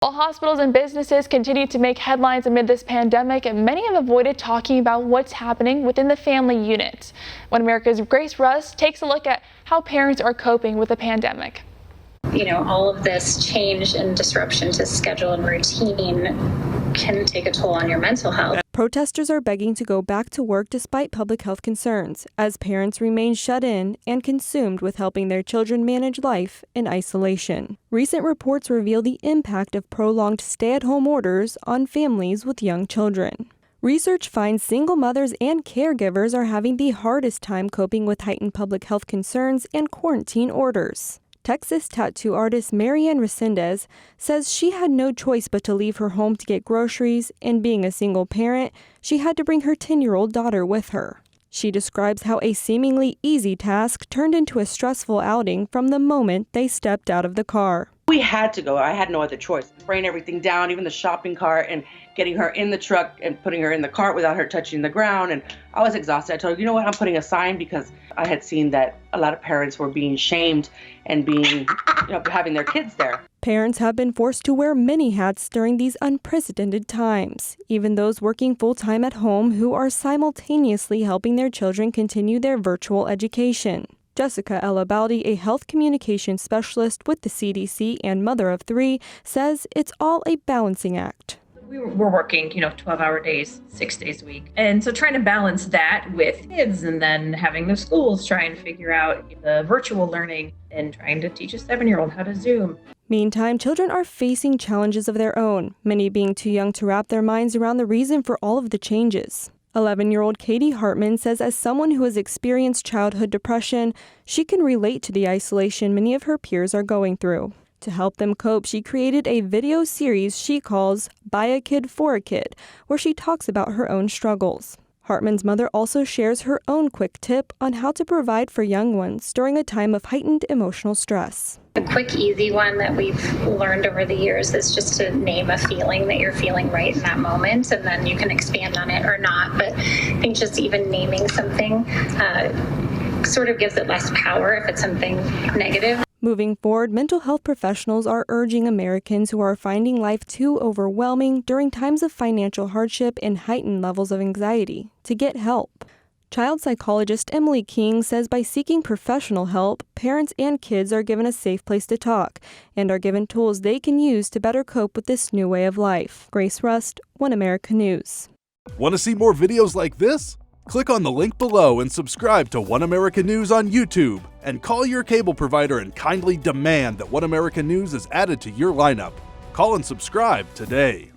While hospitals and businesses continue to make headlines amid this pandemic, many have avoided talking about what's happening within the family unit. One America's Grayce takes a look at how parents are coping with the pandemic. All of this change and disruption to schedule and routine can take a toll on your mental health. Protesters are begging to go back to work despite public health concerns, as parents remain shut in and consumed with helping their children manage life in isolation. Recent reports reveal the impact of prolonged stay-at-home orders on families with young children. Research finds single mothers and caregivers are having the hardest time coping with heightened public health concerns and quarantine orders. Texas tattoo artist Marianne Resendez says she had no choice but to leave her home to get groceries, and being a single parent, she had to bring her 10-year-old daughter with her. She describes how a seemingly easy task turned into a stressful outing from the moment they stepped out of the car. We had to go. I had no other choice. Spraying everything down, even the shopping cart, and getting her in the truck and putting her in the cart without her touching the ground. And I was exhausted. I told her, you know what, I'm putting a sign, because I had seen that a lot of parents were being shamed and being, having their kids there. Parents have been forced to wear many hats during these unprecedented times, even those working full-time at home who are simultaneously helping their children continue their virtual education. Jessica Elabaldi, a health communication specialist with the CDC and mother of 3, says it's all a balancing act. We're working, 12-hour days, 6 days a week. And so trying to balance that with kids, and then having the schools try and figure out the virtual learning, and trying to teach a 7-year-old how to Zoom. Meantime, children are facing challenges of their own, many being too young to wrap their minds around the reason for all of the changes. 11-year-old Katie Hartman says as someone who has experienced childhood depression, she can relate to the isolation many of her peers are going through. To help them cope, she created a video series she calls By a Kid for a Kid, where she talks about her own struggles. Hartman's mother also shares her own quick tip on how to provide for young ones during a time of heightened emotional stress. A quick, easy one that we've learned over the years is just to name a feeling that you're feeling right in that moment, and then you can expand on it or not. But I think just even naming something sort of gives it less power if it's something negative. Moving forward, mental health professionals are urging Americans who are finding life too overwhelming during times of financial hardship and heightened levels of anxiety to get help. Child psychologist Emily King says by seeking professional help, parents and kids are given a safe place to talk and are given tools they can use to better cope with this new way of life. Grayce Rust, One America News. Want to see more videos like this? Click on the link below and subscribe to One America News on YouTube, and call your cable provider and kindly demand that One America News is added to your lineup. Call and subscribe today.